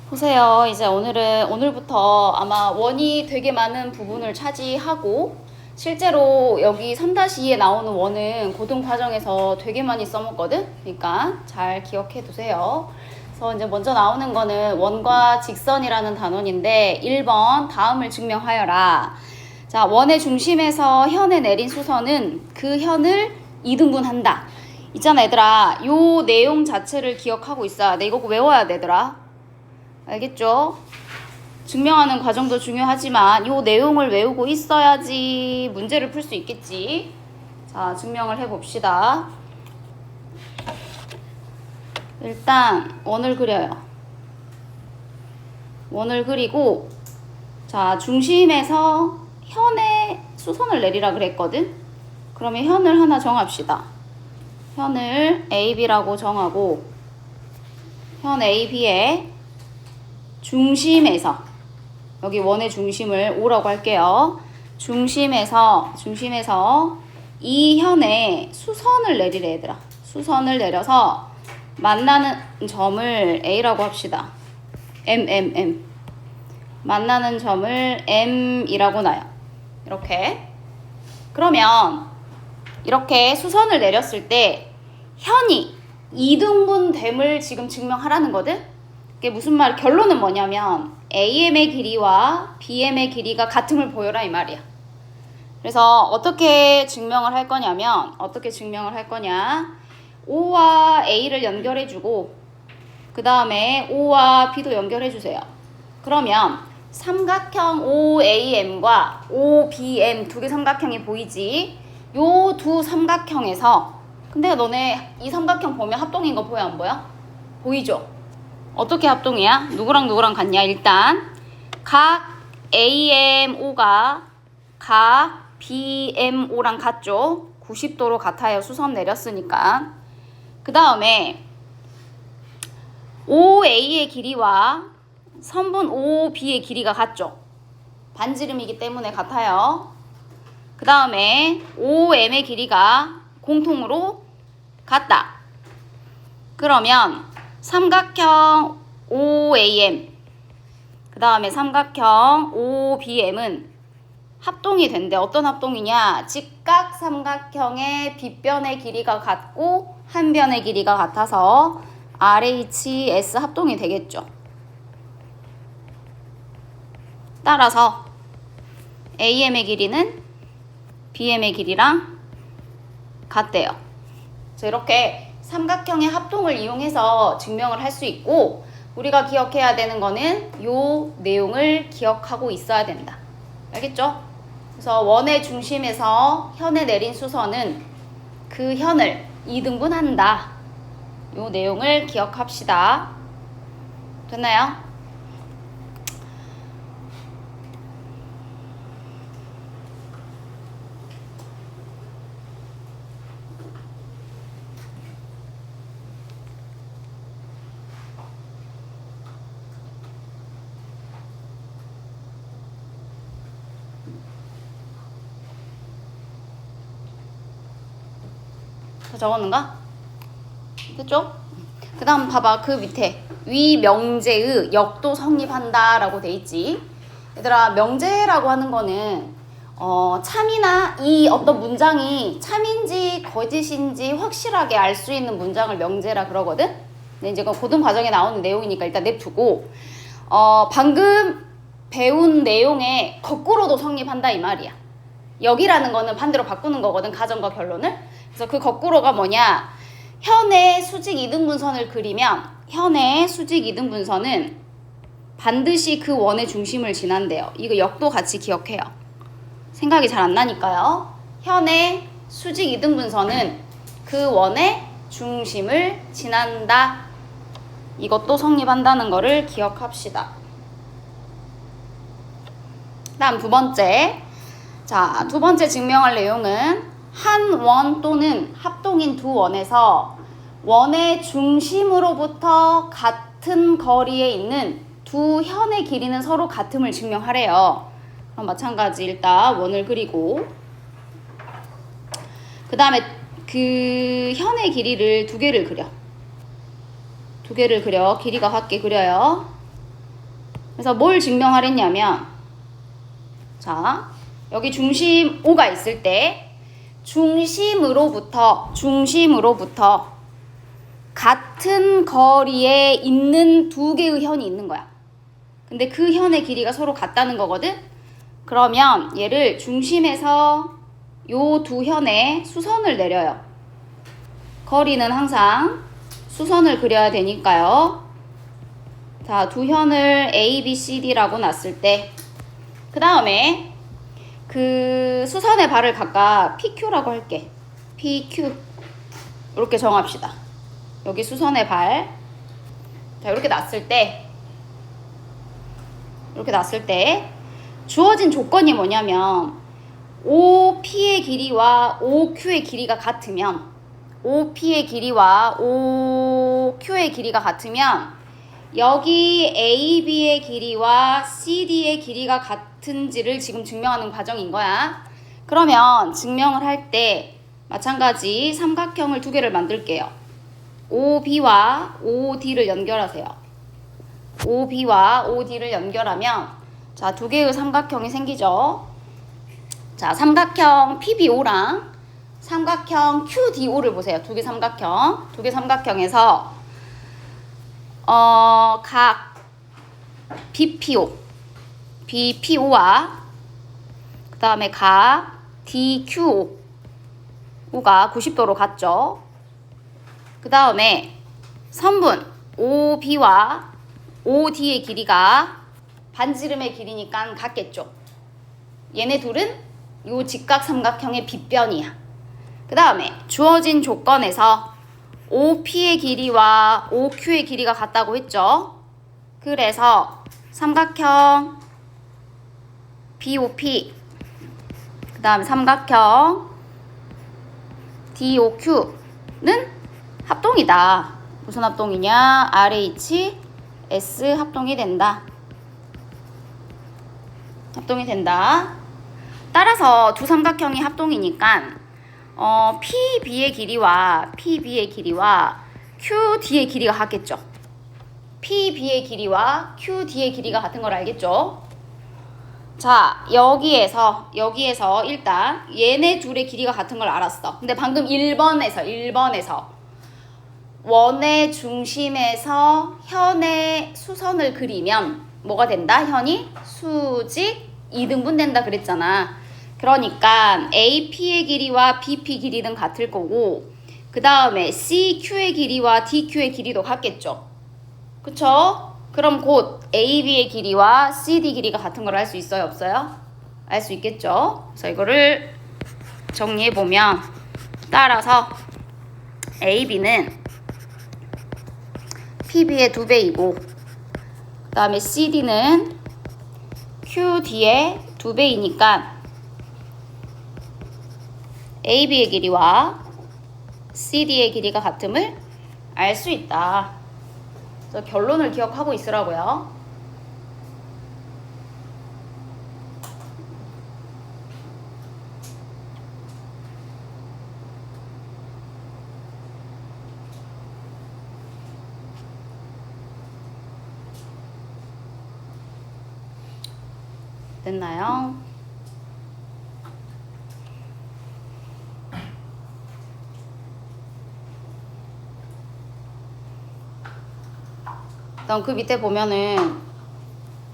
보세요. 이제 오늘부터 아마 원이 되게 많은 부분을 차지하고, 실제로 여기 3-2에 나오는 원은 고등 과정에서 되게 많이 써먹거든? 그러니까 잘 기억해 두세요. 그래서 이제 먼저 나오는 거는 원과 직선이라는 단원인데, 1번 다음을 증명하여라. 자, 원의 중심에서 현에 내린 수선은 그 현을 2등분한다. 있잖아, 얘들아. 요 내용 자체를 기억하고 있어야 돼. 이거 외워야 되더라. 알겠죠? 증명하는 과정도 중요하지만 요 내용을 외우고 있어야지 문제를 풀 수 있겠지. 자, 증명을 해봅시다. 일단 원을 그려요. 원을 그리고, 자, 중심에서 현에 수선을 내리라 그랬거든. 그러면 현을 하나 정합시다. 현을 AB라고 정하고, 현 AB에 중심에서, 여기 원의 중심을 O라고 할게요. 중심에서 이 현에 수선을 내리래, 얘들아. 수선을 내려서 만나는 점을 A라고 합시다. M. 만나는 점을 M이라고 놔요. 이렇게. 그러면 이렇게 수선을 내렸을 때 현이 2등분됨을 지금 증명하라는 거든? 이게 무슨 말, 결론은 뭐냐면 AM의 길이와 BM의 길이가 같음을 보여라, 이 말이야. 그래서 어떻게 증명을 할 거냐, O와 A를 연결해주고, 그 다음에 O와 B도 연결해주세요. 그러면 삼각형 OAM과 OBM 두 개 삼각형이 보이지? 요 두 삼각형에서, 근데 너네 이 삼각형 보면 합동인 거 보여, 안 보여? 보이죠? 어떻게 합동이야? 누구랑 같냐? 일단 각 AMO가 각 BMO랑 같죠? 90도로 같아요. 수선 내렸으니까. 그 다음에 OA의 길이와 선분 OB의 길이가 같죠? 반지름이기 때문에 같아요. 그 다음에 OM의 길이가 공통으로 같다. 그러면 삼각형 OAM, 그 다음에 삼각형 OBM은 합동이 된대. 어떤 합동이냐? 직각 삼각형의 빗변의 길이가 같고 한 변의 길이가 같아서 RHS 합동이 되겠죠. 따라서 AM의 길이는 BM의 길이랑 같대요. 그래서 이렇게 삼각형의 합동을 이용해서 증명을 할 수 있고, 우리가 기억해야 되는 거는 요 내용을 기억하고 있어야 된다. 알겠죠? 그래서 원의 중심에서 현에 내린 수선은 그 현을 2등분한다. 요 내용을 기억합시다. 됐나요? 다 적었는가? 됐죠? 그 다음 봐봐. 그 밑에 위 명제의 역도 성립한다 라고 돼 있지. 얘들아, 명제라고 하는 거는 참이나 이 어떤 문장이 참인지 거짓인지 확실하게 알 수 있는 문장을 명제라 그러거든. 근데 이제 고등 과정에 나오는 내용이니까 일단 냅두고, 방금 배운 내용에 거꾸로도 성립한다 이 말이야. 여기라는 거는 반대로 바꾸는 거거든, 가정과 결론을. 그래서 그 거꾸로가 뭐냐? 현의 수직 이등분선을 그리면 현의 수직 이등분선은 반드시 그 원의 중심을 지난대요. 이거 역도 같이 기억해요. 생각이 잘 안 나니까요. 현의 수직 이등분선은 그 원의 중심을 지난다. 이것도 성립한다는 거를 기억합시다. 다음 두 번째. 자, 두 번째 증명할 내용은 한 원 또는 합동인 두 원에서 원의 중심으로부터 같은 거리에 있는 두 현의 길이는 서로 같음을 증명하래요. 그럼 마찬가지 일단 원을 그리고, 그 다음에 그 현의 길이를 두 개를 그려. 길이가 같게 그려요. 그래서 뭘 증명하랬냐면, 자, 여기 중심 O가 있을 때 중심으로부터 같은 거리에 있는 두 개의 현이 있는 거야. 근데 그 현의 길이가 서로 같다는 거거든. 그러면 얘를 중심에서 요 두 현에 수선을 내려요. 거리는 항상 수선을 그려야 되니까요. 자, 두 현을 A, B, C, D라고 놨을 때, 그 다음에 그 수선의 발을 각각 PQ라고 할게. PQ. 이렇게 정합시다. 여기 수선의 발. 자, 이렇게 놨을 때, 주어진 조건이 뭐냐면, OP의 길이와 OQ의 길이가 같으면, OP의 길이와 OQ의 길이가 같으면, 여기 AB의 길이와 CD의 길이가 같은지를 지금 증명하는 과정인 거야. 그러면 증명을 할 때 마찬가지 삼각형을 두 개를 만들게요. OB와 OD를 연결하세요. OB와 OD를 연결하면 자, 두 개의 삼각형이 생기죠. 자, 삼각형 PBO랑 삼각형 QDO를 보세요. 두 개 삼각형에서 각 BPO와 그 다음에 각 DQO가 90도로 같죠. 그 다음에 선분 OB와 OD의 길이가 반지름의 길이니까 같겠죠. 얘네 둘은 요 직각삼각형의 빗변이야. 그 다음에 주어진 조건에서 OP의 길이와 OQ의 길이가 같다고 했죠. 그래서 삼각형 BOP, 그 다음에 삼각형 DOQ는 합동이다. 무슨 합동이냐? RH, S 합동이 된다. 따라서 두 삼각형이 합동이니까 PB의 길이와 QD의 길이가 같겠죠. PB의 길이와 QD의 길이가 같은 걸 알겠죠? 자, 여기에서 일단 얘네 둘의 길이가 같은 걸 알았어. 근데 방금 1번에서 원의 중심에서 현의 수선을 그리면 뭐가 된다? 현이 수직 2등분 된다 그랬잖아. 그러니까 AP의 길이와 BP 길이는 같을 거고, 그 다음에 CQ의 길이와 DQ의 길이도 같겠죠. 그쵸? 그럼 곧 AB의 길이와 CD 길이가 같은 걸 알 수 있어요? 없어요? 알 수 있겠죠? 그래서 이거를 정리해보면, 따라서 AB는 PB의 2배이고, 그 다음에 CD는 QD의 2배이니까 AB의 길이와 CD의 길이가 같음을 알 수 있다. 그래서 결론을 기억하고 있으라고요. 됐나요? 그다음 그 밑에 보면은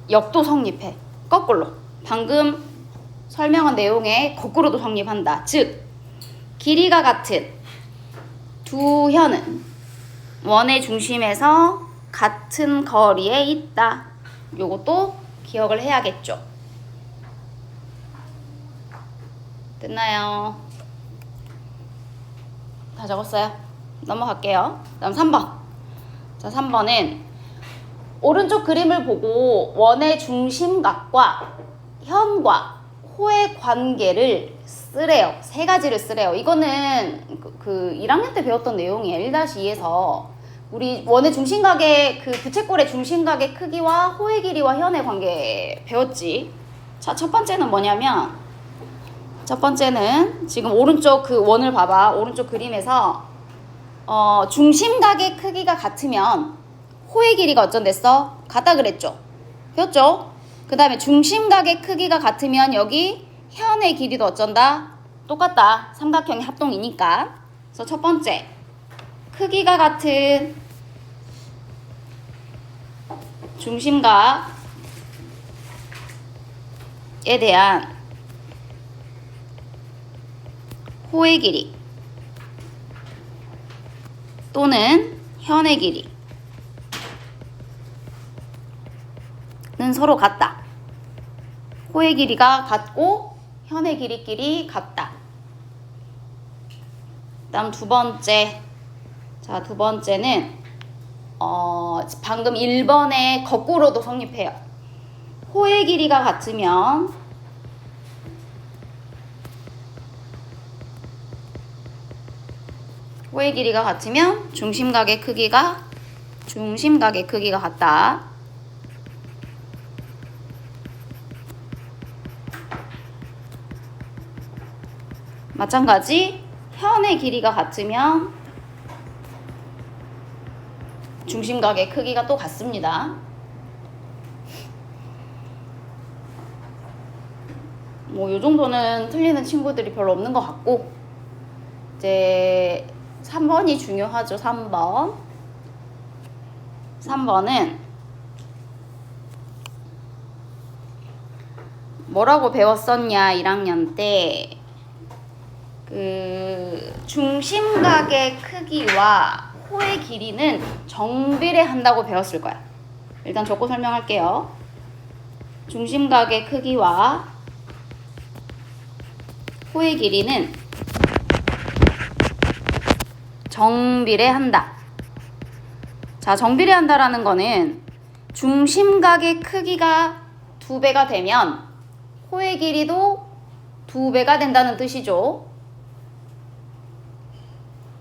역도 성립해. 거꾸로. 방금 설명한 내용에 거꾸로도 성립한다. 즉, 길이가 같은 두 현은 원의 중심에서 같은 거리에 있다. 요것도 기억을 해야겠죠. 됐나요? 다 적었어요? 넘어갈게요. 다음 3번. 자, 3번은 오른쪽 그림을 보고 원의 중심각과 현과 호의 관계를 쓰래요. 세 가지를 쓰래요. 이거는 그 1학년 때 배웠던 내용이에요. 1-2에서 우리 원의 중심각의 그 부채꼴의 중심각의 크기와 호의 길이와 현의 관계 배웠지. 자, 첫 번째는 뭐냐면, 첫 번째는 지금 오른쪽 그 원을 봐봐. 오른쪽 그림에서 중심각의 크기가 같으면 호의 길이가 어쩐댔어? 같다 그랬죠. 배웠죠? 그 다음에 중심각의 크기가 같으면 여기 현의 길이도 어쩐다? 똑같다. 삼각형의 합동이니까. 그래서 첫 번째, 크기가 같은 중심각에 대한 호의 길이 또는 현의 길이는 서로 같다. 호의 길이가 같고 현의 길이끼리 같다. 다음 두 번째. 자, 두 번째는 방금 1번의 거꾸로도 성립해요. 호의 길이가 같으면 중심각의 크기가 같다. 마찬가지 현의 길이가 같으면 중심각의 크기가 또 같습니다. 뭐 요 정도는 틀리는 친구들이 별로 없는 것 같고, 이제 3번이 중요하죠. 3번은 뭐라고 배웠었냐, 1학년 때. 중심각의 크기와 호의 길이는 정비례한다고 배웠을 거야. 일단 적고 설명할게요. 중심각의 크기와 호의 길이는 정비례한다. 자, 정비례한다라는 거는 중심각의 크기가 2배가 되면 호의 길이도 2배가 된다는 뜻이죠.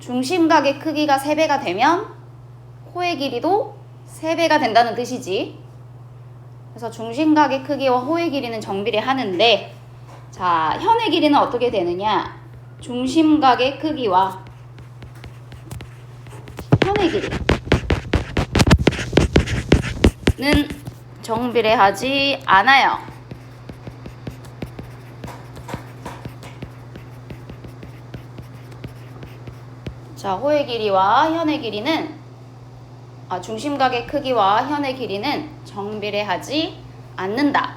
중심각의 크기가 3배가 되면 호의 길이도 3배가 된다는 뜻이지. 그래서 중심각의 크기와 호의 길이는 정비례하는데, 자, 현의 길이는 어떻게 되느냐? 중심각의 크기와 현의 길이는 정비례하지 않아요. 자, 호의 길이와 현의 길이는 중심각의 크기와 현의 길이는 정비례하지 않는다.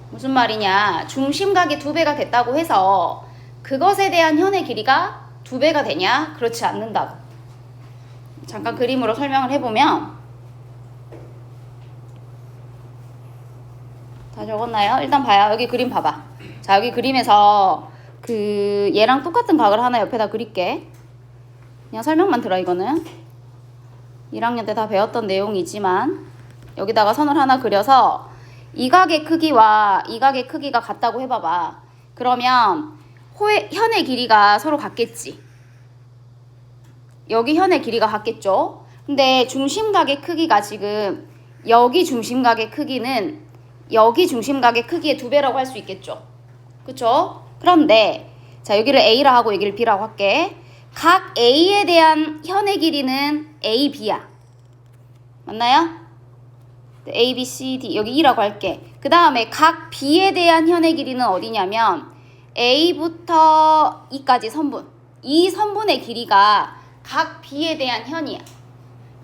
무슨 말이냐? 중심각이 2배가 됐다고 해서 그것에 대한 현의 길이가 2배가 되냐? 그렇지 않는다고. 잠깐 그림으로 설명을 해보면, 다 적었나요? 일단 봐요. 여기 그림 봐봐. 자, 여기 그림에서 얘랑 똑같은 각을 하나 옆에다 그릴게. 그냥 설명만 들어. 이거는 1학년 때 다 배웠던 내용이지만 여기다가 선을 하나 그려서 이 각의 크기와 이 각의 크기가 같다고 해봐봐. 그러면 현의 길이가 서로 같겠지. 여기 현의 길이가 같겠죠. 근데 중심각의 크기가 지금 여기 중심각의 크기는 여기 중심각의 크기의 2배라고 할 수 있겠죠. 그쵸? 그런데 자, 여기를 A라 하고 여기를 B라고 할게. 각 A에 대한 현의 길이는 AB야. 맞나요? A, B, C, D 여기 E라고 할게. 그 다음에 각 B에 대한 현의 길이는 어디냐면 A부터 E까지 선분. 이 선분의 길이가 각 B에 대한 현이야.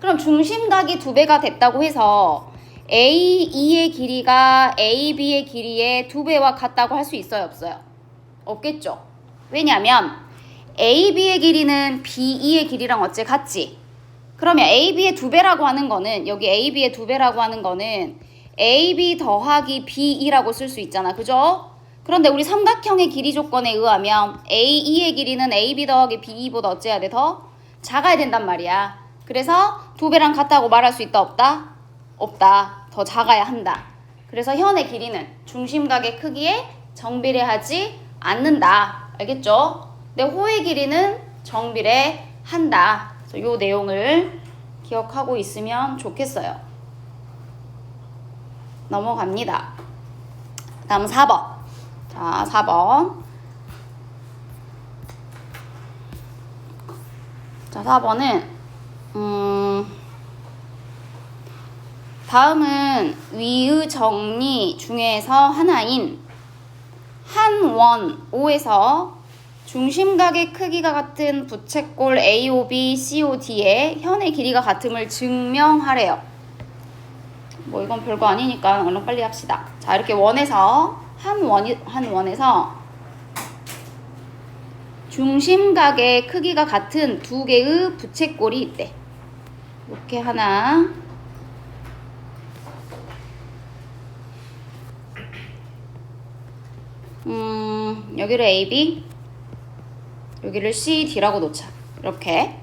그럼 중심각이 2배가 됐다고 해서 AE의 길이가 AB의 길이의 2배와 같다고 할 수 있어요? 없어요? 없겠죠. 왜냐면 AB의 길이는 BE의 길이랑 어째 같지? 그러면 AB의 2배라고 하는 거는, 여기 AB의 2배라고 하는 거는 AB 더하기 BE라고 쓸 수 있잖아. 그죠? 그런데 우리 삼각형의 길이 조건에 의하면 AE의 길이는 AB 더하기 BE보다 어째야 돼? 더 작아야 된단 말이야. 그래서 2배랑 같다고 말할 수 있다? 없다? 없다. 더 작아야 한다. 그래서 현의 길이는 중심각의 크기에 정비례하지 않는다. 알겠죠? 근데 호의 길이는 정비례한다. 그래서 이 내용을 기억하고 있으면 좋겠어요. 넘어갑니다. 다음 4번. 자, 4번. 자, 4번은 다음은 위의 정리 중에서 하나인 한원 5에서 중심각의 크기가 같은 부채꼴 AOB, COD의 현의 길이가 같음을 증명하래요. 뭐 이건 별거 아니니까 얼른 빨리 합시다. 자, 이렇게 원에서 한 원에서 중심각의 크기가 같은 두 개의 부채꼴이 있대. 이렇게 하나, 여기를 AB, 여기를 CD라고 놓자. 이렇게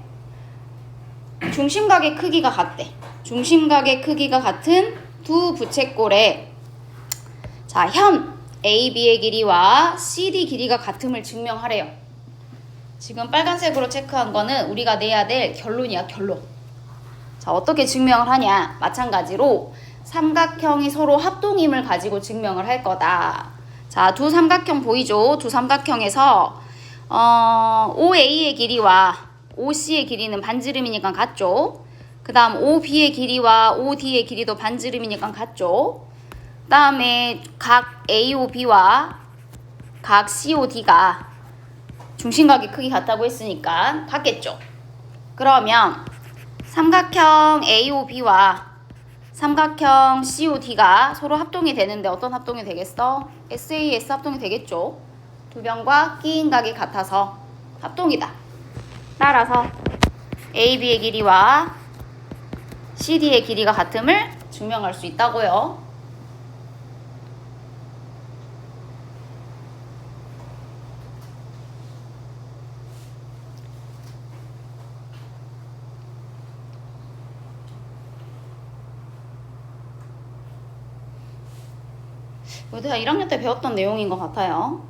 중심각의 크기가 같대. 중심각의 크기가 같은 두 부채꼴에 자, 현 AB의 길이와 CD 길이가 같음을 증명하래요. 지금 빨간색으로 체크한 거는 우리가 내야 될 결론이야, 결론. 자, 어떻게 증명을 하냐? 마찬가지로 삼각형이 서로 합동임을 가지고 증명을 할 거다. 자, 두 삼각형 보이죠? 두 삼각형에서 OA의 길이와 OC의 길이는 반지름이니까 같죠? 그 다음 OB의 길이와 OD의 길이도 반지름이니까 같죠? 그 다음에 각 AOB와 각 COD가 중심각의 크기 같다고 했으니까 같겠죠? 그러면 삼각형 AOB와 삼각형 COD가 서로 합동이 되는데 어떤 합동이 되겠어? SAS 합동이 되겠죠? 두 변과 끼인 각이 같아서 합동이다. 따라서 AB의 길이와 CD의 길이가 같음을 증명할 수 있다고요. 이거 내가 1학년 때 배웠던 내용인 것 같아요.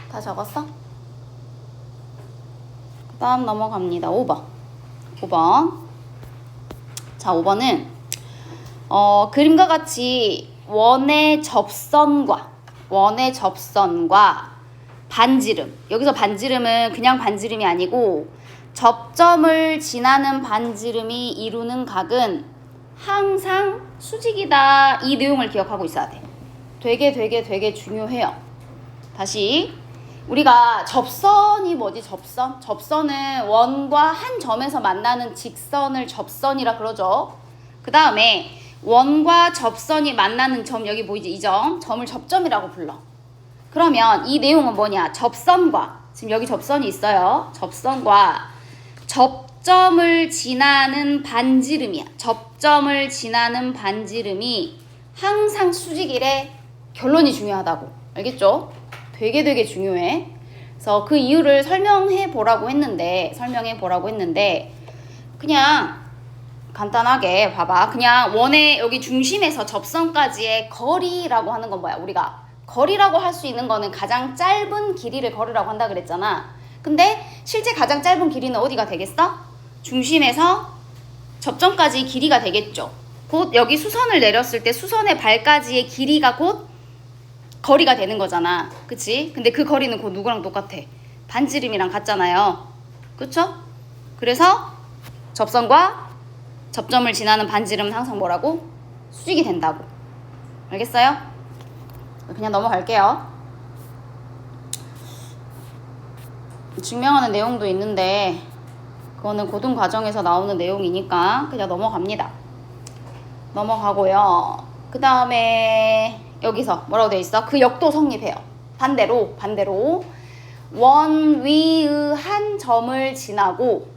다 적었어? 그 다음 넘어갑니다. 5번. 자, 5번은 그림과 같이 원의 접선과 반지름. 여기서 반지름은 그냥 반지름이 아니고 접점을 지나는 반지름이 이루는 각은 항상 수직이다. 이 내용을 기억하고 있어야 돼. 되게 중요해요. 다시 우리가 접선이 뭐지? 접선은 원과 한 점에서 만나는 직선을 접선이라 그러죠. 그 다음에 원과 접선이 만나는 점, 여기 보이지? 이 점을 접점이라고 불러. 그러면 이 내용은 뭐냐? 접선과, 지금 여기 접선이 있어요. 접선과 접점을 지나는 반지름이야. 접점을 지나는 반지름이 항상 수직이래. 결론이 중요하다고. 알겠죠? 되게 중요해. 그래서 그 이유를 설명해 보라고 했는데 그냥 간단하게 봐봐. 그냥 원의 여기 중심에서 접선까지의 거리라고 하는 건 뭐야? 우리가 거리라고 할 수 있는 거는 가장 짧은 길이를 거리라고 한다 그랬잖아. 근데 실제 가장 짧은 길이는 어디가 되겠어? 중심에서 접점까지 길이가 되겠죠. 곧 여기 수선을 내렸을 때 수선의 발까지의 길이가 곧 거리가 되는 거잖아. 그치? 근데 그 거리는 곧 누구랑 똑같아? 반지름이랑 같잖아요. 그쵸? 그래서 접선과 접점을 지나는 반지름은 항상 뭐라고? 수직이 된다고. 알겠어요? 그냥 넘어갈게요. 증명하는 내용도 있는데 그거는 고등 과정에서 나오는 내용이니까 그냥 넘어갑니다. 넘어가고요. 그 다음에 여기서 뭐라고 돼 있어? 그 역도 성립해요. 반대로 원 위의 한 점을 지나고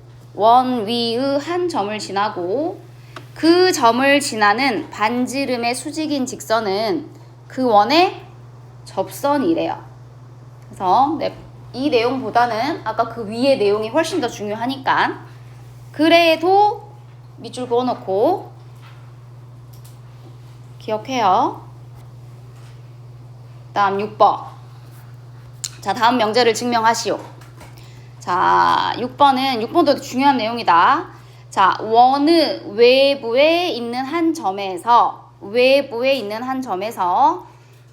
그 점을 지나는 반지름의 수직인 직선은 그 원의 접선이래요. 그래서 이 내용보다는 아까 그 위의 내용이 훨씬 더 중요하니까 그래도 밑줄 그어놓고 기억해요. 다음 6번. 자, 다음 명제를 증명하시오. 자, 6번도 중요한 내용이다. 자, 원의 외부에 있는 한 점에서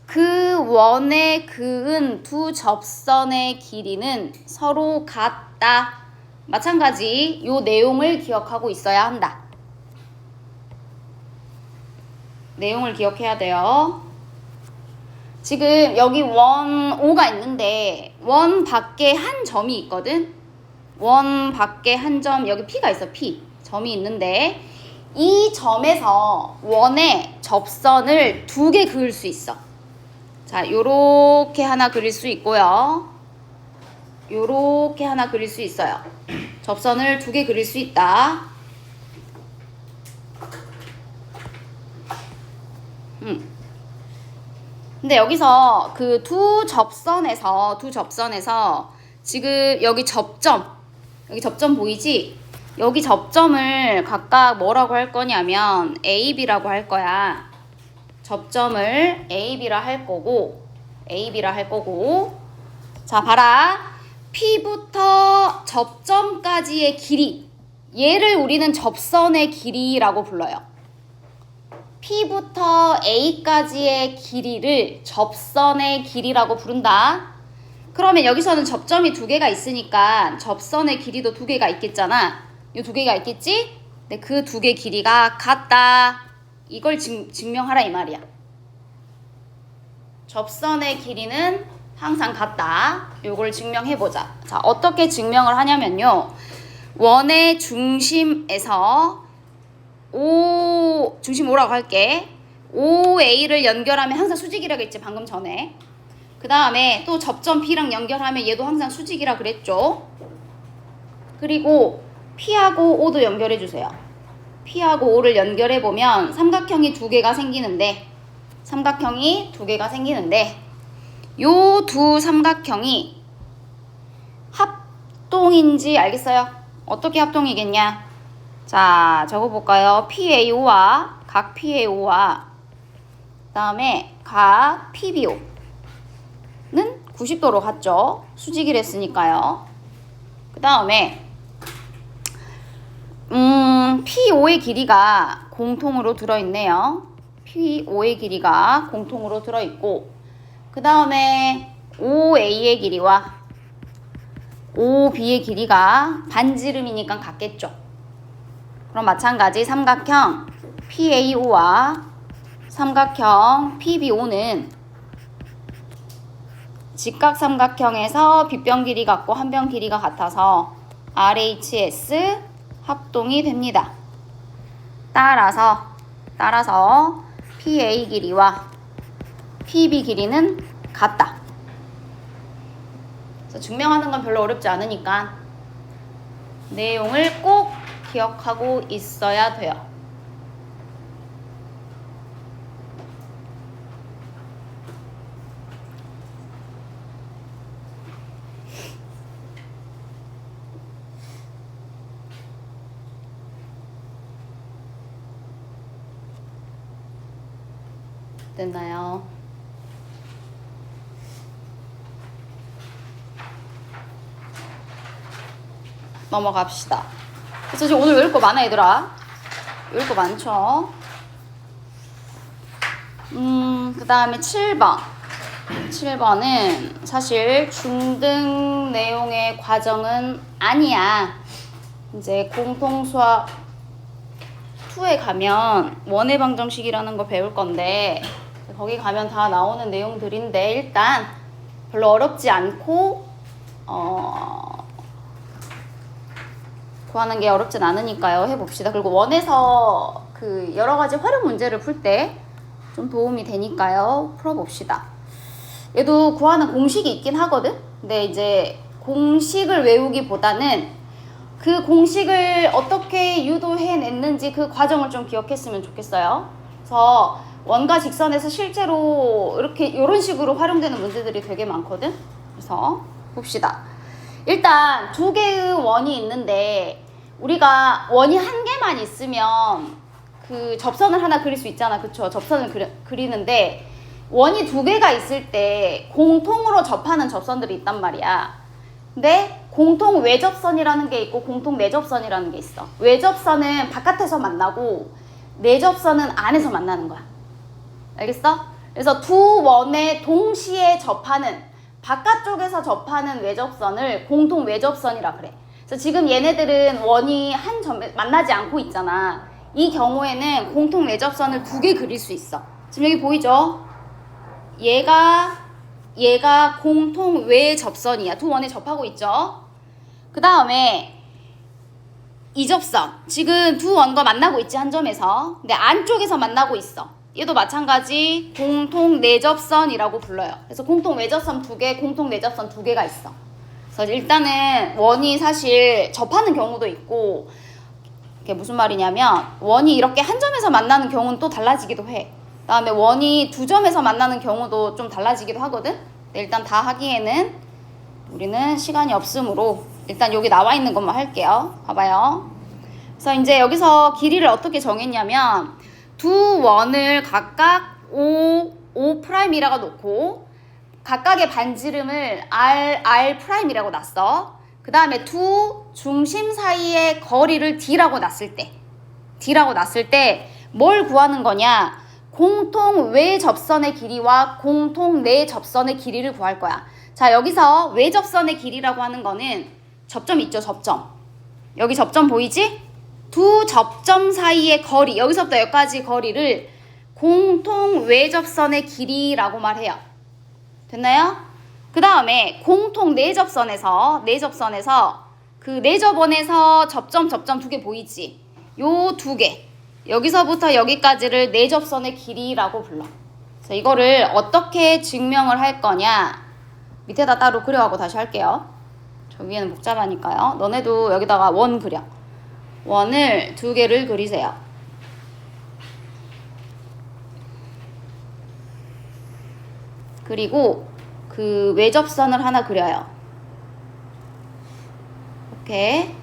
그 원에 그은 두 접선의 길이는 서로 같다. 마찬가지 요 내용을 기억하고 있어야 한다. 내용을 기억해야 돼요. 지금 여기 원 O가 있는데 원 밖에 한 점이 있거든. 원 밖에 한 점, 여기 P가 있어. P 점이 있는데 이 점에서 원의 접선을 2개 그을 수 있어. 자, 요렇게 하나 그릴 수 있고요. 요렇게 하나 그릴 수 있어요. 접선을 2개 그릴 수 있다. 근데 여기서 그 두 접선에서 지금 여기 접점 보이지? 여기 접점을 각각 뭐라고 할 거냐면 A, B라고 할 거야. 접점을 A, B라 할 거고 자, 봐라. P부터 접점까지의 길이, 얘를 우리는 접선의 길이라고 불러요. P부터 A까지의 길이를 접선의 길이라고 부른다. 그러면 여기서는 접점이 2개가 있으니까 접선의 길이도 2개가 있겠잖아. 이 2개가 있겠지? 근데 그 2개 길이가 같다. 이걸 증명하라 이 말이야. 접선의 길이는 항상 같다. 요걸 증명해보자. 자, 어떻게 증명을 하냐면요. 원의 중심에서 중심 O라고 할게. OA를 연결하면 항상 수직이라고 했지, 방금 전에. 그 다음에 또 접점 B랑 연결하면 얘도 항상 수직이라 그랬죠. 그리고 P하고 O도 연결해주세요. P하고 O를 연결해보면 삼각형이 2개가 생기는데 요 두 삼각형이 합동인지 알겠어요? 어떻게 합동이겠냐? 자, 적어볼까요? PAO와 각 PAO와 그 다음에 각 PBO는 90도로 같죠? 수직이라 했으니까요. 그 다음에 PO의 길이가 공통으로 들어있네요. PO의 길이가 공통으로 들어있고 그 다음에 OA의 길이와 OB의 길이가 반지름이니까 같겠죠. 그럼 마찬가지 삼각형 PAO와 삼각형 PBO는 직각삼각형에서 빗변 길이 같고 한변 길이가 같아서 RHS 합동이 됩니다. 따라서 PA 길이와 PB 길이는 같다. 그래서 증명하는 건 별로 어렵지 않으니까 내용을 꼭 기억하고 있어야 돼요. 됐나요? 넘어갑시다. 그래서 지금 오늘 외울 거 많아 얘들아. 외울 거 많죠? 그 다음에 7번. 7번은 사실 중등 내용의 과정은 아니야. 이제 공통수학 2에 가면 원의 방정식이라는 거 배울 건데 거기 가면 다 나오는 내용들인데 일단 별로 어렵지 않고 구하는 게 어렵진 않으니까요. 해봅시다. 그리고 원에서 그 여러 가지 활용 문제를 풀 때 좀 도움이 되니까요. 풀어봅시다. 얘도 구하는 공식이 있긴 하거든. 근데 이제 공식을 외우기보다는 그 공식을 어떻게 유도해냈는지 그 과정을 좀 기억했으면 좋겠어요. 그래서 원과 직선에서 실제로 이런 식으로 활용되는 문제들이 되게 많거든. 그래서 봅시다. 일단 2개의 원이 있는데 우리가 원이 1개만 있으면 그 접선을 하나 그릴 수 있잖아. 그쵸? 접선을 그리는데 원이 두 개가 있을 때 공통으로 접하는 접선들이 있단 말이야. 근데 공통 외접선이라는 게 있고 공통 내접선이라는 게 있어. 외접선은 바깥에서 만나고 내접선은 안에서 만나는 거야. 알겠어? 그래서 두 원에 동시에 접하는 바깥쪽에서 접하는 외접선을 공통 외접선이라 그래. 그래서 지금 얘네들은 원이 한 점에 만나지 않고 있잖아. 이 경우에는 공통 외접선을 두 개 그릴 수 있어. 지금 여기 보이죠? 얘가 공통 외접선이야. 두 원에 접하고 있죠? 그 다음에 이 접선. 지금 두 원과 만나고 있지, 한 점에서. 근데 안쪽에서 만나고 있어. 얘도 마찬가지 공통 내접선이라고 불러요. 그래서 공통 외접선 두 개, 공통 내접선 두 개가 있어. 그래서 일단은 원이 사실 접하는 경우도 있고, 이게 무슨 말이냐면 원이 이렇게 한 점에서 만나는 경우는 또 달라지기도 해. 그 다음에 원이 두 점에서 만나는 경우도 좀 달라지기도 하거든. 근데 일단 다 하기에는 우리는 시간이 없으므로 일단 여기 나와 있는 것만 할게요. 봐봐요. 그래서 이제 여기서 길이를 어떻게 정했냐면 두 원을 각각 O'I라고 놓고 각각의 반지름을 R'이라고 놨어. 그 다음에 두 중심 사이의 거리를 D라고 놨을 때 뭘 구하는 거냐? 공통 외접선의 길이와 공통 내접선의 길이를 구할 거야. 자, 여기서 외접선의 길이라고 하는 거는 접점 있죠, 접점. 여기 접점 보이지? 두 접점 사이의 거리, 여기서부터 여기까지 거리를 공통 외접선의 길이라고 말해요. 됐나요? 그 다음에 공통 내접선에서 그 내접원에서 접점 두 개 보이지? 요 두 개. 여기서부터 여기까지를 내접선의 길이라고 불러. 그래서 이거를 어떻게 증명을 할 거냐? 밑에다 따로 그려하고 다시 할게요. 저 위에는 복잡하니까요. 너네도 여기다가 원 그려. 원을 두 개를 그리세요. 그리고 그 외접선을 하나 그려요. 이렇게.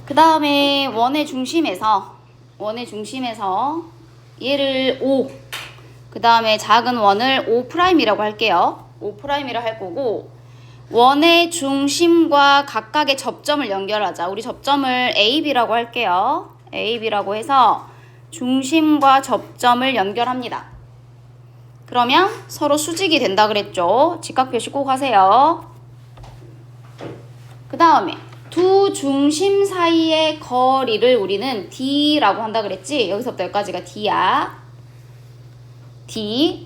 그 다음에 원의 중심에서 얘를 O, 그 다음에 작은 원을 O'이라고 할게요. O'이라 할 거고, 원의 중심과 각각의 접점을 연결하자. 우리 접점을 AB라고 할게요. AB라고 해서 중심과 접점을 연결합니다. 그러면 서로 수직이 된다 그랬죠. 직각표시 꼭 하세요. 그 다음에 두 중심 사이의 거리를 우리는 D라고 한다 그랬지? 여기서부터 여기까지가 D야. D.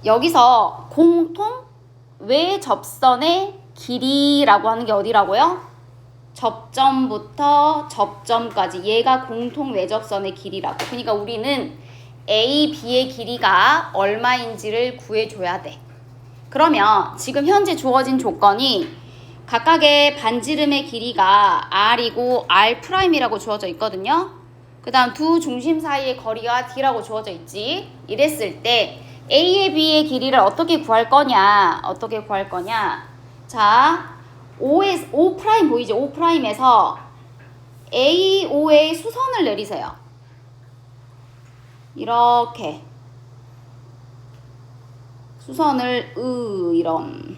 여기서 공통 외접선의 길이라고 하는 게 어디라고요? 접점부터 접점까지 얘가 공통 외접선의 길이라고. 그러니까 우리는 A, B의 길이가 얼마인지를 구해줘야 돼. 그러면 지금 현재 주어진 조건이 각각의 반지름의 길이가 R이고 R'이라고 주어져 있거든요. 그 다음 두 중심 사이의 거리가 D라고 주어져 있지. 이랬을 때 A의 B의 길이를 어떻게 구할 거냐? 자, O 보이죠? O'에서 AO의 수선을 내리세요. 이렇게 수선을 이런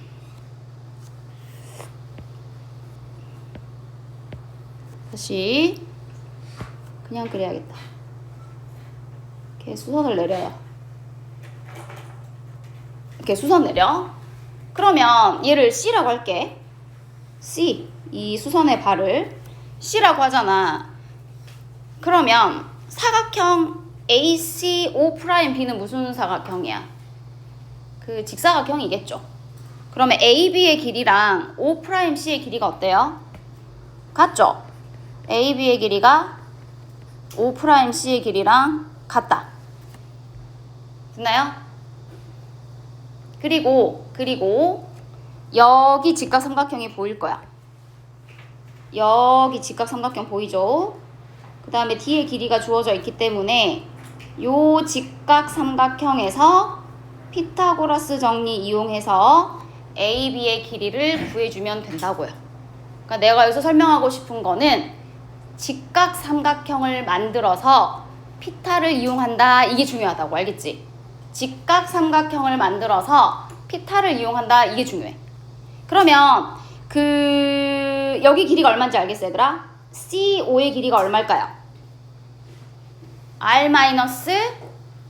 다시 그냥 그려야겠다. 이렇게 수선을 내려요. 이렇게 수선 내려. 그러면 얘를 C라고 할게. C, 이 수선의 발을 C라고 하잖아. 그러면 사각형 ACO'B는 무슨 사각형이야? 그 직사각형이겠죠. 그러면 AB의 길이랑 O'C의 길이가 어때요? 같죠? AB의 길이가 O'C의 길이랑 같다. 됐나요? 그리고 여기 직각삼각형이 보일 거야. 여기 직각삼각형 보이죠? 그 다음에 D의 길이가 주어져 있기 때문에 요 직각삼각형에서 피타고라스 정리 이용해서 AB의 길이를 구해주면 된다고요. 그러니까 내가 여기서 설명하고 싶은 거는 직각삼각형을 만들어서 피타를 이용한다. 이게 중요하다고. 알겠지? 직각삼각형을 만들어서 피타를 이용한다. 이게 중요해. 그러면 여기 길이가 얼마인지 알겠어, 얘들아? CO의 길이가 얼마일까요?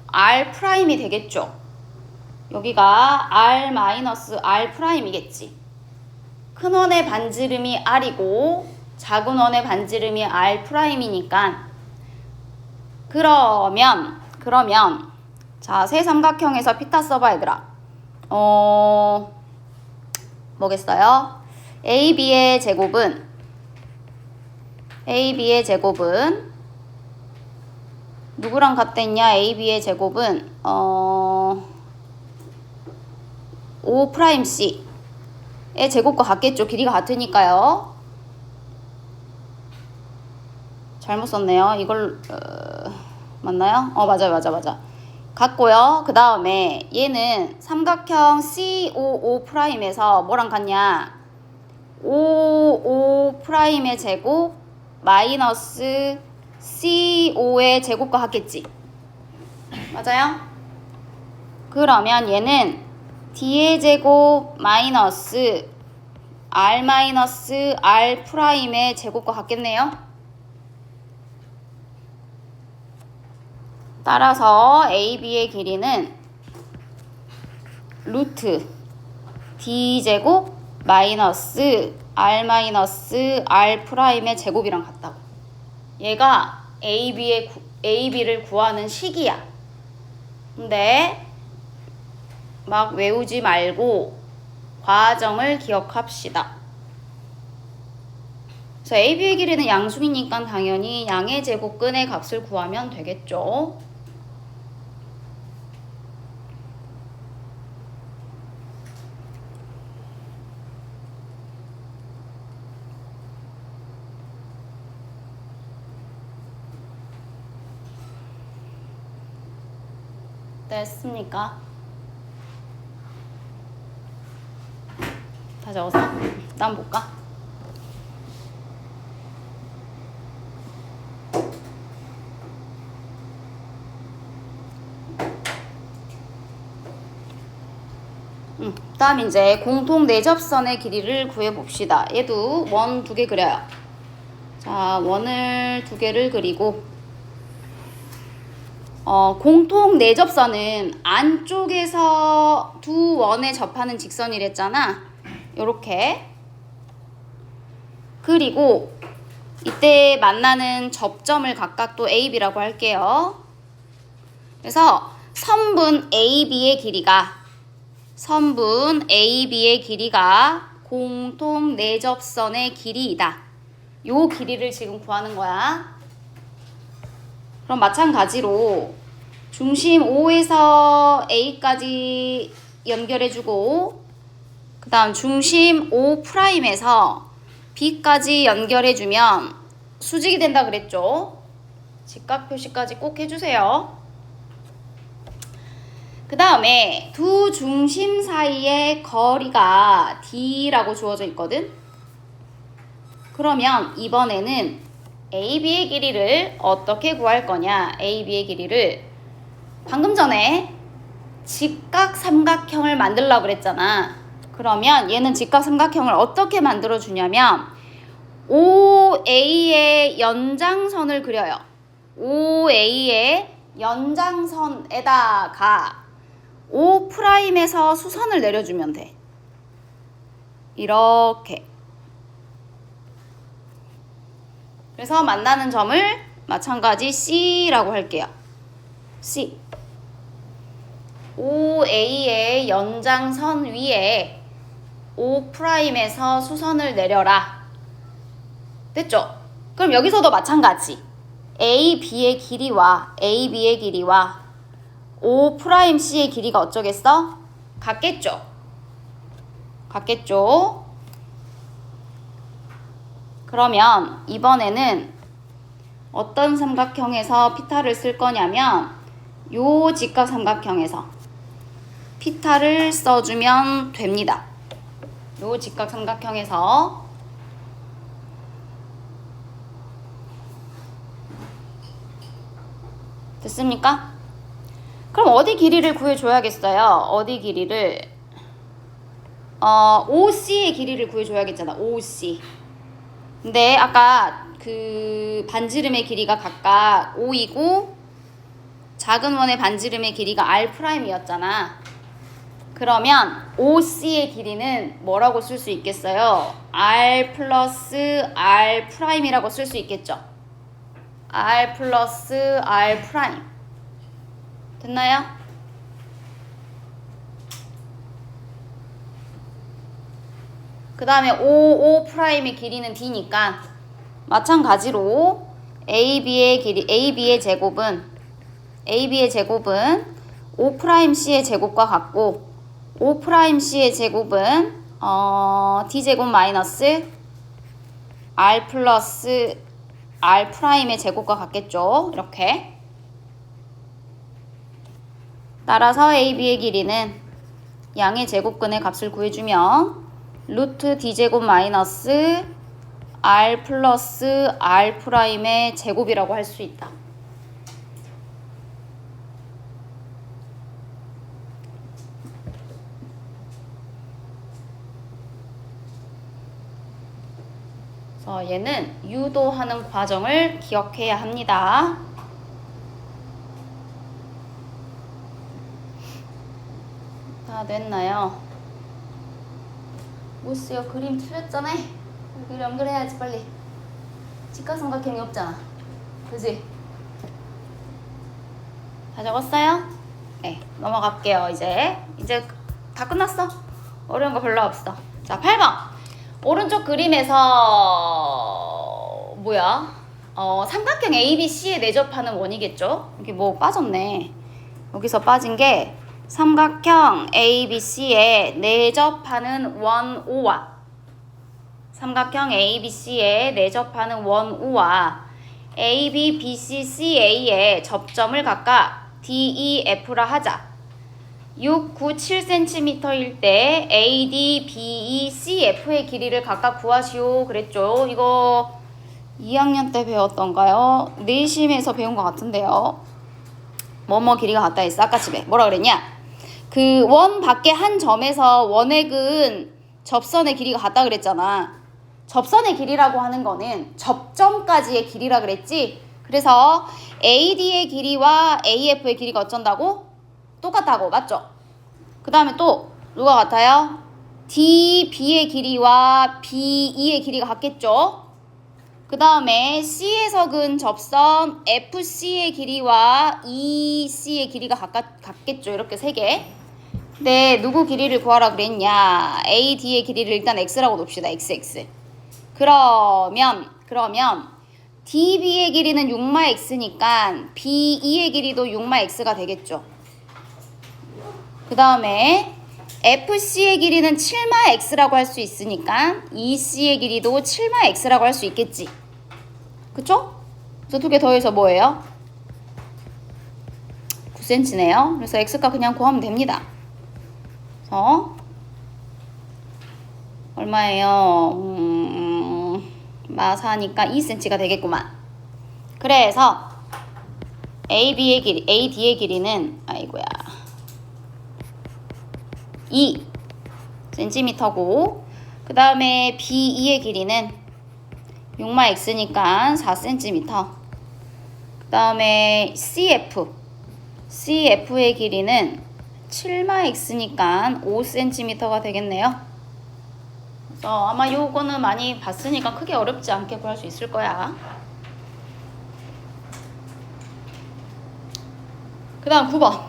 R-R''이 되겠죠? 여기가 R-R''이겠지. 큰 원의 반지름이 R이고 작은 원의 반지름이 R'이니까 그러면 자, 세 삼각형에서 피타 써봐, 얘들아. 뭐겠어요? AB의 제곱은 누구랑 같댔냐? AB의 제곱은 5'C의 제곱과 같겠죠. 길이가 같으니까요. 잘못 썼네요. 이걸 맞나요? 맞아요. 같고요. 그 다음에 얘는 삼각형 COO'에서 뭐랑 같냐? 5'의 제곱 마이너스 CO의 제곱과 같겠지? 맞아요? 그러면 얘는 D의 제곱 마이너스 R''의 제곱과 같겠네요? 따라서 AB의 길이는 루트 D제곱 마이너스 R''의 제곱이랑 같다고. 얘가 AB를 구하는 식이야. 근데 막 외우지 말고 과정을 기억합시다. 그래서 AB의 길이는 양수이니까 당연히 양의 제곱근의 값을 구하면 되겠죠. 됐습니까? 다 적었어? 다음 볼까? 다음 이제 공통 내접선의 길이를 구해봅시다. 얘도 원 2개 그려요. 자, 원을 2개를 그리고 공통 내접선은 안쪽에서 두 원에 접하는 직선이랬잖아. 요렇게. 그리고 이때 만나는 접점을 각각 또 A, B라고 할게요. 그래서 선분 A, B의 길이가 공통 내접선의 길이이다. 요 길이를 지금 구하는 거야. 그럼 마찬가지로 중심 O에서 A까지 연결해주고 그 다음 중심 O'에서 B까지 연결해주면 수직이 된다 그랬죠? 직각 표시까지 꼭 해주세요. 그 다음에 두 중심 사이의 거리가 D라고 주어져 있거든? 그러면 이번에는 AB의 길이를 어떻게 구할 거냐? AB의 길이를 방금 전에 직각삼각형을 만들려고 그랬잖아. 그러면 얘는 직각삼각형을 어떻게 만들어주냐면 OA의 연장선을 그려요. OA의 연장선에다가 O'에서 수선을 내려주면 돼. 이렇게. 그래서 만나는 점을 마찬가지 C라고 할게요. C. OA의 연장선 위에 O'에서 수선을 내려라. 됐죠? 그럼 여기서도 마찬가지. AB의 길이와 O'C의 길이가 어쩌겠어? 같겠죠? 그러면 이번에는 어떤 삼각형에서 피타를 쓸 거냐면 요 직각 삼각형에서 피타를 써주면 됩니다. 요 직각 삼각형에서 됐습니까? 그럼 어디 길이를 구해줘야겠어요? 어디 길이를 OC의 길이를 구해줘야겠잖아. OC. 근데 아까 그 반지름의 길이가 각각 5이고 작은 원의 반지름의 길이가 R'이었잖아. 그러면 OC의 길이는 뭐라고 쓸 수 있겠어요? R 플러스 R'이라고 쓸 수 있겠죠? R 플러스 R 프라임. 됐나요? 그 다음에 OO 프라임의 길이는 D니까 마찬가지로 AB의 길이, AB의 제곱은 O 프라임 C의 제곱과 같고 O 프라임 C의 제곱은 D 제곱 마이너스 R 플러스 R 프라임의 제곱과 같겠죠. 이렇게. 따라서 AB의 길이는 양의 제곱근의 값을 구해주면 루트 D제곱 마이너스 R 플러스 R 프라임의 제곱이라고 할 수 있다. 그래서 얘는 유도하는 과정을 기억해야 합니다. 다 됐나요? 뭐쓰요? 그림 틀렸잖아. 여기 연결해야지 빨리. 직각삼각형이 없잖아. 그지? 다 적었어요? 네, 넘어갈게요. 이제 다 끝났어. 어려운 거 별로 없어. 자, 8번. 오른쪽 그림에서 뭐야? 삼각형 ABC에 내접하는 원이겠죠? 여기 뭐 빠졌네. 여기서 빠진 게 삼각형 ABC에 내접하는 원 O와 삼각형 ABC에 내접하는 원 O와 AB, BC, CA의 접점을 각각 DEF라 하자. 6, 9, 7cm일 때 AD, BE, CF의 길이를 각각 구하시오 그랬죠. 이거 2학년 때 배웠던가요? 내심에서 배운 것 같은데요. 뭐뭐 길이가 같다 했어. 아까 집에 뭐라 그랬냐? 그 원 밖에 한 점에서 원에 그은 접선의 길이가 같다 그랬잖아. 접선의 길이라고 하는 거는 접점까지의 길이라 그랬지. 그래서 AD의 길이와 AF의 길이가 어쩐다고? 똑같다고. 맞죠? 그 다음에 또 누가 같아요? DB의 길이와 BE의 길이가 같겠죠? 그 다음에 C에서 그은 접선 FC의 길이와 EC의 길이가 같겠죠? 이렇게 세 개. 근데 누구 길이를 구하라 그랬냐? AD의 길이를 일단 X라고 놉시다. XX. 그러면 DB의 길이는 6마 X니까 BE의 길이도 6마 X가 되겠죠. 그 다음에 FC의 길이는 7마 X라고 할 수 있으니까 EC의 길이도 7마 X라고 할 수 있겠지. 그쵸? 그래서 두 개 더해서 뭐예요? 9cm네요. 그래서 X값 그냥 구하면 됩니다. 그래서 얼마예요? 마사니까 2cm가 되겠구만. 그래서 AD의 길이는 아이고야 2cm고 그 다음에 BE의 길이는 6마 X니까 4cm. 그 다음에 CF의 길이는 7마 X니까 5cm가 되겠네요. 그래서 아마 요거는 많이 봤으니까 크게 어렵지 않게 구할 수 있을 거야. 그 다음 9번.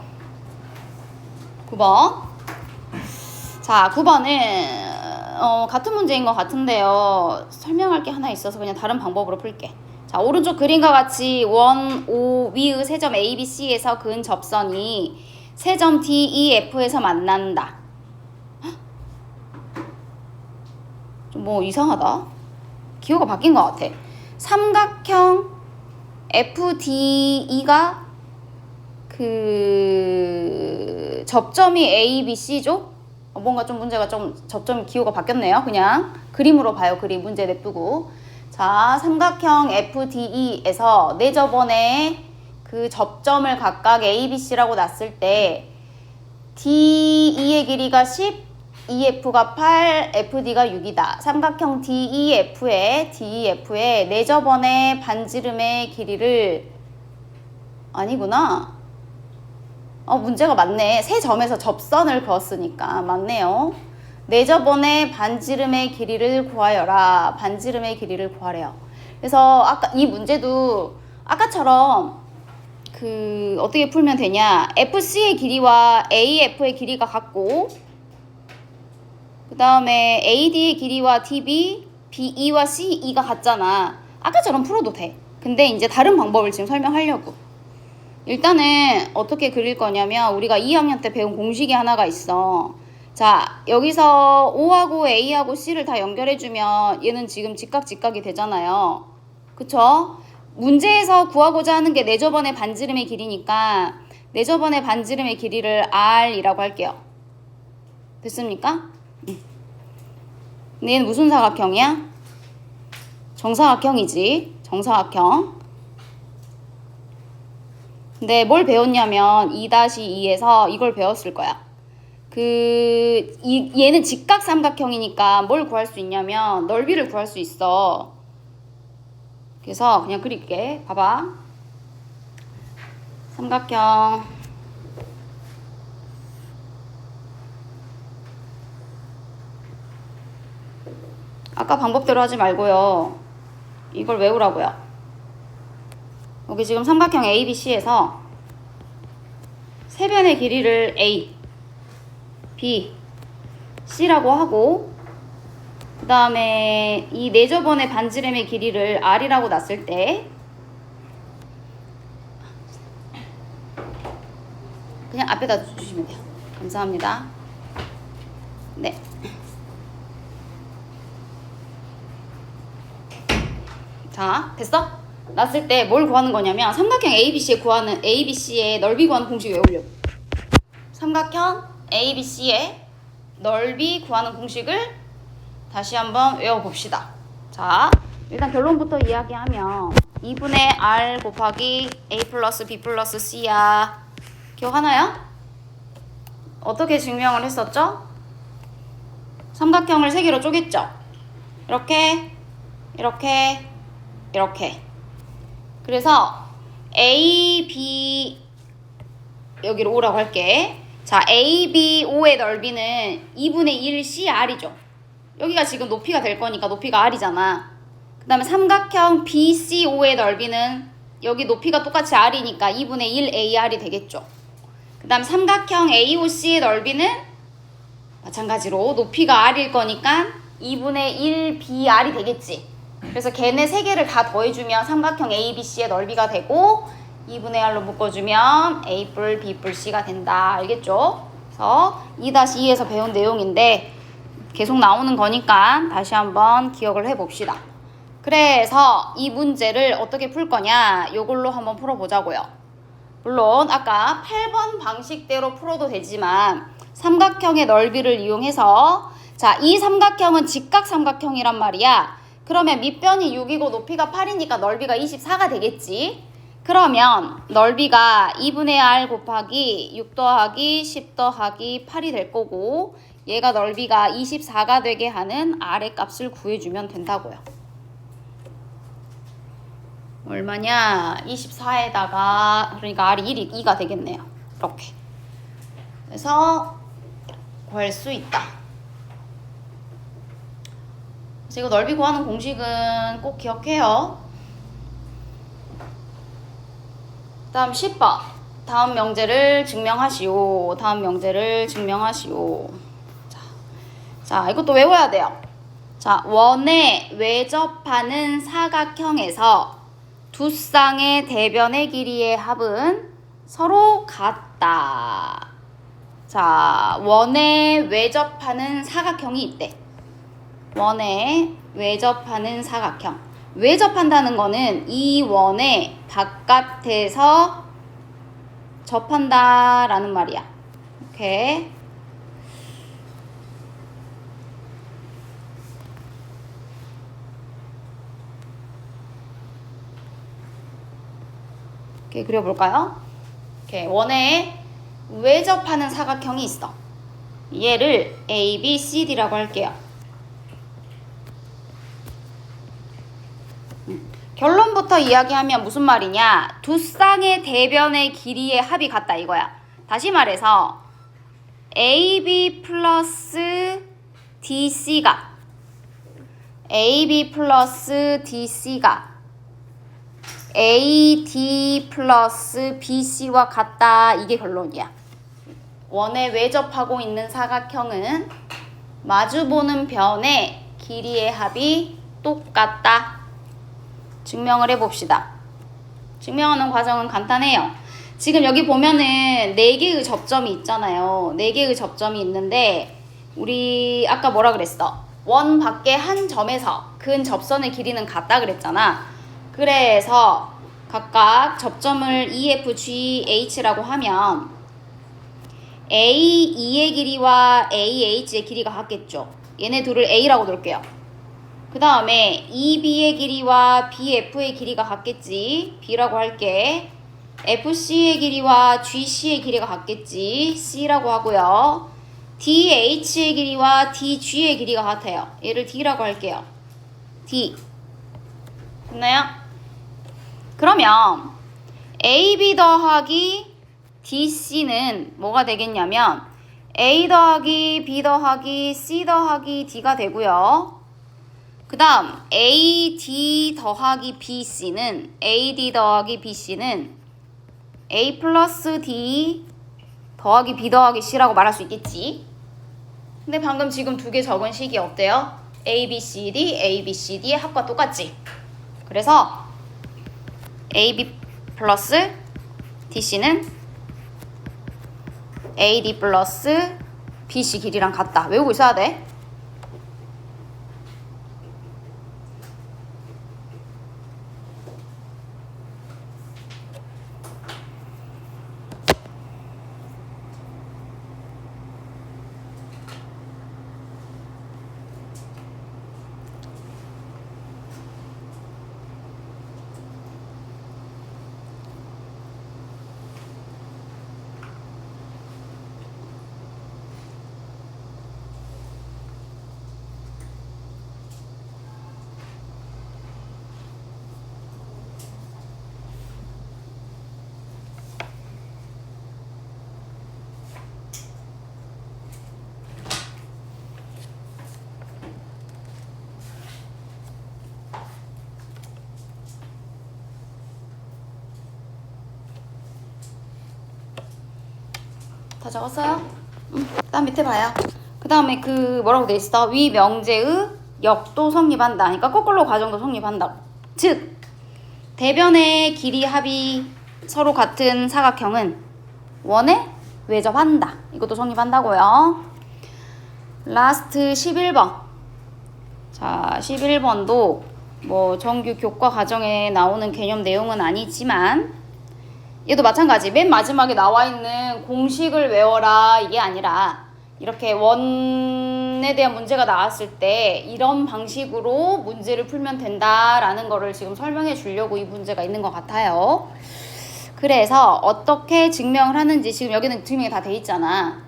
자, 9번은 같은 문제인 것 같은데요. 설명할 게 하나 있어서 그냥 다른 방법으로 풀게. 자, 오른쪽 그림과 같이 원, O, 위의 세 점 A, B, C에서 그은 접선이 세 점 D, E, F에서 만난다. 좀 뭐 이상하다. 기호가 바뀐 것 같아. 삼각형 FDE가 그 접점이 ABC죠? 뭔가 좀 문제가 좀 접점 기호가 바뀌었네요. 그냥 그림으로 봐요. 그림 문제 냅두고. 자, 삼각형 FDE에서 내 저번에 그 접점을 각각 ABC라고 놨을 때 DE의 길이가 10, EF가 8, FD가 6이다. 삼각형 DEF에 내 저번에 반지름의 길이를 아니구나. 문제가 맞네. 세 점에서 접선을 그었으니까 맞네요. 내 저번에 반지름의 길이를 구하여라. 반지름의 길이를 구하래요. 그래서 아까 이 문제도 아까처럼 그 어떻게 풀면 되냐. FC의 길이와 AF의 길이가 같고 그 다음에 AD의 길이와 DB, BE와 CE가 같잖아. 아까처럼 풀어도 돼. 근데 이제 다른 방법을 지금 설명하려고. 일단은 어떻게 그릴 거냐면 우리가 2학년 때 배운 공식이 하나가 있어. 자, 여기서 O하고 A하고 C를 다 연결해주면 얘는 지금 직각이 되잖아요. 그쵸? 문제에서 구하고자 하는 게 내 저번의 반지름의 길이니까 내 저번의 반지름의 길이를 R이라고 할게요. 됐습니까? 근데 얘는 무슨 사각형이야? 정사각형이지. 정사각형. 근데 뭘 배웠냐면 2-2에서 이걸 배웠을 거야. 얘는 직각 삼각형이니까 뭘 구할 수 있냐면 넓이를 구할 수 있어. 그래서 그냥 그릴게. 봐봐. 삼각형. 아까 방법대로 하지 말고요. 이걸 외우라고요. 여기 지금 삼각형 ABC에서 세 변의 길이를 A, B, C라고 하고 그 다음에 이 네 저번의 반지름의 길이를 R이라고 놨을 때 그냥 앞에다 주시면 돼요. 감사합니다. 네. 자, 됐어? 놨을 때 뭘 구하는 거냐면 삼각형 ABC의 넓이 구하는 공식 외우려고. 삼각형 ABC의 넓이 구하는 공식을 다시 한번 외워봅시다. 자, 일단 결론부터 이야기하면 2분의 R 곱하기 A 플러스 B 플러스 C야. 기억하나요? 어떻게 증명을 했었죠? 삼각형을 세 개로 쪼갰죠? 이렇게 그래서 A, B 여기로 O라고 할게. 자, A, B, O의 넓이는 2분의 1 CR이죠. 여기가 지금 높이가 될 거니까 높이가 R이잖아. 그 다음에 삼각형 BCO의 넓이는 여기 높이가 똑같이 R이니까 2분의 1 AR이 되겠죠. 그 다음 삼각형 AOC의 넓이는 마찬가지로 높이가 R일 거니까 2분의 1 BR이 되겠지. 그래서 걔네 세 개를 다 더해주면 삼각형 ABC의 넓이가 되고 2분의 R로 묶어주면 A뿔 B뿔 C가 된다. 알겠죠? 그래서 2-2에서 배운 내용인데 계속 나오는 거니까 다시 한번 기억을 해봅시다. 그래서 이 문제를 어떻게 풀 거냐 요걸로 한번 풀어보자고요. 물론 아까 8번 방식대로 풀어도 되지만 삼각형의 넓이를 이용해서 자, 이 삼각형은 직각 삼각형이란 말이야. 그러면 밑변이 6이고 높이가 8이니까 넓이가 24가 되겠지. 그러면 넓이가 2분의 R 곱하기 6 더하기 10 더하기 8이 될 거고 얘가 넓이가 24가 되게 하는 R의 값을 구해주면 된다고요. 얼마냐? 24에다가 그러니까 R이 2가 되겠네요. 이렇게. 그래서 구할 수 있다. 그래서 이거 넓이 구하는 공식은 꼭 기억해요. 다음 10번. 다음 명제를 증명하시오. 자, 이것도 외워야 돼요. 자, 원에 외접하는 사각형에서 두 쌍의 대변의 길이의 합은 서로 같다. 자, 원에 외접하는 사각형이 있대. 원에 외접하는 사각형. 외접한다는 거는 이 원의 바깥에서 접한다라는 말이야. 오케이. 오케이, 그려볼까요? 오케이, 원에 외접하는 사각형이 있어. 얘를 A, B, C, D라고 할게요. 결론부터 이야기하면 무슨 말이냐? 두 쌍의 대변의 길이의 합이 같다 이거야. 다시 말해서 AB 플러스 DC가 AB 플러스 DC가 AD 플러스 BC와 같다. 이게 결론이야. 원에 외접하고 있는 사각형은 마주보는 변의 길이의 합이 똑같다. 증명을 해봅시다. 증명하는 과정은 간단해요. 지금 여기 보면은 4개의 접점이 있잖아요. 4개의 접점이 있는데 우리 아까 뭐라 그랬어? 원 밖에 한 점에서 근 접선의 길이는 같다 그랬잖아. 그래서 각각 접점을 EFGH라고 하면 A2의 길이와 AH의 길이가 같겠죠. 얘네 둘을 A라고 놓을게요. 그 다음에 EB의 길이와 BF의 길이가 같겠지. B라고 할게. FC의 길이와 GC의 길이가 같겠지. C라고 하고요. DH의 길이와 DG의 길이가 같아요. 얘를 D라고 할게요. D. 됐나요? 그러면 AB 더하기 DC는 뭐가 되겠냐면 A 더하기 B 더하기 C 더하기 D가 되고요. 그 다음 AD 더하기 BC는 AD 더하기 BC는 A 플러스 D 더하기 B 더하기 C라고 말할 수 있겠지. 근데 방금 지금 두 개 적은 식이 어때요? ABCD, ABCD의 합과 똑같지. 그래서 AB 플러스 DC는 AD 플러스 BC 길이랑 같다. 외우고 있어야 돼. 다 적었어요? 그 다음 밑에 봐요. 그 다음에 그 뭐라고 돼 있어? 위 명제의 역도 성립한다. 그러니까 거꾸로 과정도 성립한다고. 즉 대변의 길이 합이 서로 같은 사각형은 원에 외접한다. 이것도 성립한다고요. 라스트 11번. 자, 11번도 뭐 정규 교과 과정에 나오는 개념 내용은 아니지만 얘도 마찬가지. 맨 마지막에 나와 있는 공식을 외워라 이게 아니라 이렇게 원에 대한 문제가 나왔을 때 이런 방식으로 문제를 풀면 된다라는 거를 지금 설명해 주려고 이 문제가 있는 것 같아요. 그래서 어떻게 증명을 하는지 지금 여기는 증명이 다 돼 있잖아.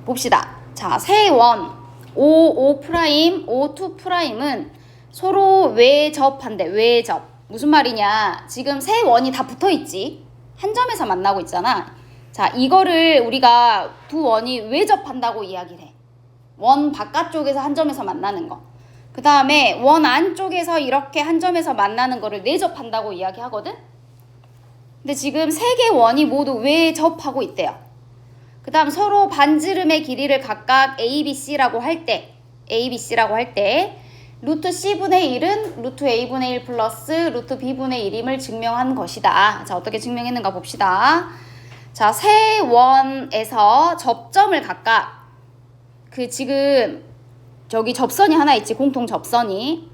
봅시다. 자, 세 원 O5', O2'은 서로 외접한대. 외접. 무슨 말이냐? 지금 세 원이 다 붙어 있지. 한 점에서 만나고 있잖아. 자, 이거를 우리가 두 원이 외접한다고 이야기를 해. 원 바깥쪽에서 한 점에서 만나는 거. 그 다음에 원 안쪽에서 이렇게 한 점에서 만나는 거를 내접한다고 이야기하거든. 근데 지금 세 개 원이 모두 외접하고 있대요. 그 다음 서로 반지름의 길이를 각각 ABC라고 할 때 루트 C분의 1은 루트 A분의 1 플러스 루트 B분의 1임을 증명한 것이다. 자, 어떻게 증명했는가 봅시다. 자, 세 원에서 접점을 각각 그 지금 저기 접선이 하나 있지, 공통 접선이.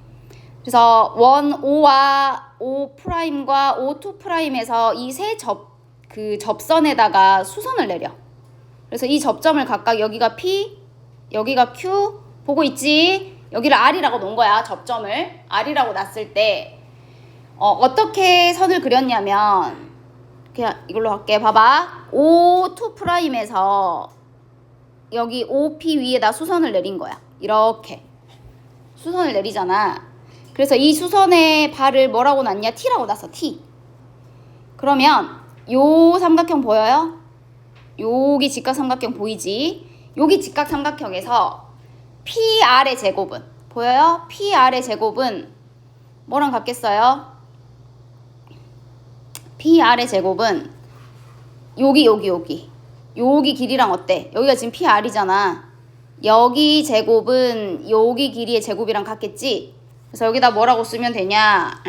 그래서 원 O와 O''과 O2'에서 이 세 접선에다가 수선을 내려. 그래서 이 접점을 각각 여기가 P, 여기가 Q 보고 있지? 여기를 R이라고 놓은 거야. 접점을 R이라고 놨을 때 어떻게 선을 그렸냐면 그냥 이걸로 할게. 봐봐. O2'에서 여기 OP 위에다 수선을 내린 거야. 이렇게 수선을 내리잖아. 그래서 이 수선의 발을 뭐라고 놨냐? T라고 놨어. T. 그러면 요 삼각형 보여요? 여기 직각삼각형 보이지? 여기 직각삼각형에서 PR의 제곱은 보여요? PR의 제곱은 뭐랑 같겠어요? PR의 제곱은 여기 길이랑 어때? 여기가 지금 PR이잖아. 여기 제곱은 여기 길이의 제곱이랑 같겠지? 그래서 여기다 뭐라고 쓰면 되냐?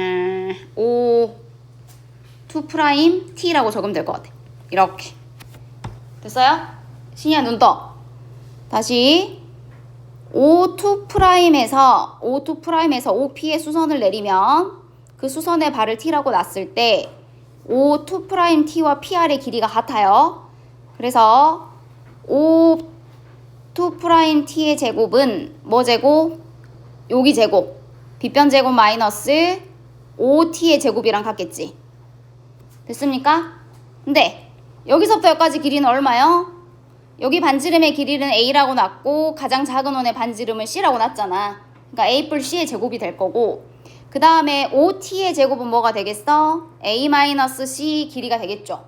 O2'T라고 적으면 될 것 같아. 이렇게. 됐어요? 신이야 눈 떠. 다시 O2'에서 OP에 수선을 내리면 그 수선의 발을 T라고 놨을 때 O2'T와 PR의 길이가 같아요. 그래서 O2'T의 제곱은 뭐 제곱? 여기 제곱. 빗변 제곱 마이너스 OT의 제곱이랑 같겠지. 됐습니까? 근데 여기서부터 여기까지 길이는 얼마요? 여기 반지름의 길이는 A라고 놨고 가장 작은 원의 반지름은 C라고 놨잖아. 그러니까 A 뿔 C의 제곱이 될 거고 그 다음에 OT의 제곱은 뭐가 되겠어? A-C 길이가 되겠죠.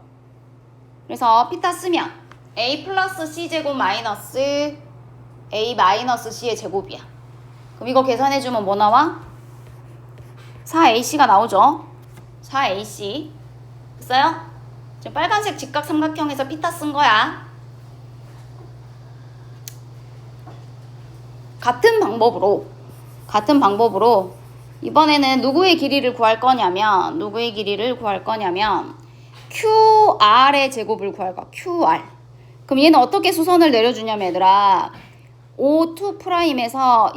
그래서 피타 쓰면 A 플러스 C 제곱 마이너스 A 마이너스 C의 제곱이야. 그럼 이거 계산해주면 뭐 나와? 4AC가 나오죠. 4AC. 됐어요? 지금 빨간색 직각삼각형에서 피타 쓴 거야. 같은 방법으로 이번에는 누구의 길이를 구할 거냐면 QR의 제곱을 구할 거야. QR. 그럼 얘는 어떻게 수선을 내려주냐면 얘들아 O2'에서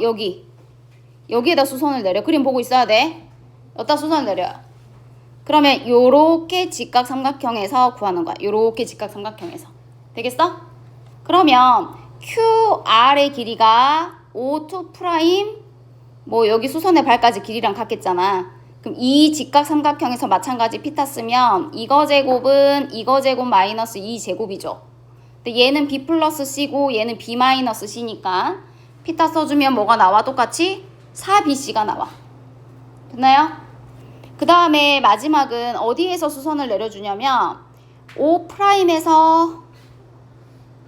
여기에다 수선을 내려. 그림 보고 있어야 돼. 여기다 수선을 내려요. 그러면 요렇게 직각삼각형에서 구하는 거야. 요렇게 직각삼각형에서. 되겠어? 그러면 QR의 길이가 O2' 뭐 여기 수선의 발까지 길이랑 같겠잖아. 그럼 이 직각삼각형에서 마찬가지 피타 쓰면 이거 제곱은 이거 제곱 마이너스 이 제곱이죠. 근데 얘는 B 플러스 C고 얘는 B 마이너스 C니까 피타 써주면 뭐가 나와? 똑같이 4BC가 나와. 됐나요? 그 다음에 마지막은 어디에서 수선을 내려주냐면 O'에서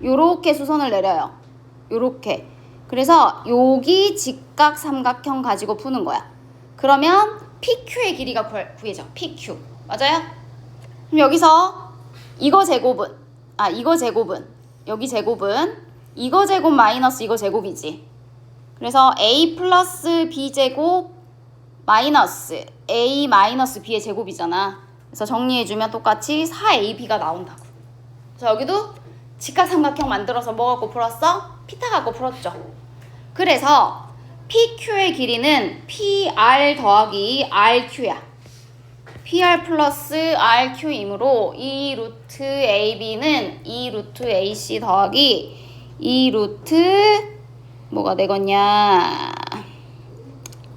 요렇게 수선을 내려요. 요렇게. 그래서 여기 직각삼각형 가지고 푸는 거야. 그러면 PQ의 길이가 구해져. PQ. 맞아요? 그럼 여기서 이거 제곱은 여기 제곱은 이거 제곱 마이너스 이거 제곱이지. 그래서 A 플러스 B 제곱 마이너스 A 마이너스 B의 제곱이잖아. 그래서 정리해주면 똑같이 4AB가 나온다고. 그래서 여기도 직각삼각형 만들어서 뭐 갖고 풀었어? 피타 갖고 풀었죠. 그래서 PQ의 길이는 PR 더하기 RQ야. PR 플러스 RQ이므로 2 루트 AB는 2 루트 AC 더하기 2 루트 뭐가 되겠냐?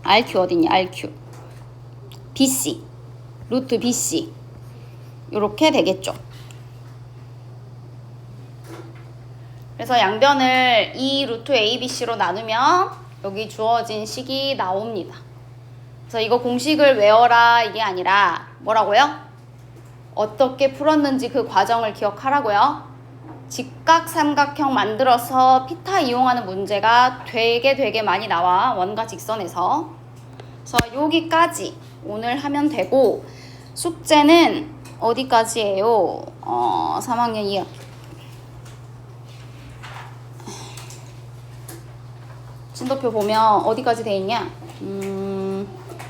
RQ 어딨냐? RQ BC 루트 BC 요렇게 되겠죠. 그래서 양변을 2 루트 ABC로 나누면 여기 주어진 식이 나옵니다. 그래서 이거 공식을 외워라 이게 아니라 뭐라고요? 어떻게 풀었는지 그 과정을 기억하라고요. 직각삼각형 만들어서 피타 이용하는 문제가 되게 많이 나와. 원과 직선에서. 그래서 여기까지 오늘 하면 되고 숙제는 어디까지예요? 3학년 2학기. 진도표 보면 어디까지 돼 있냐?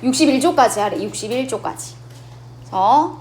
61조까지 하래. 61조까지. 그래서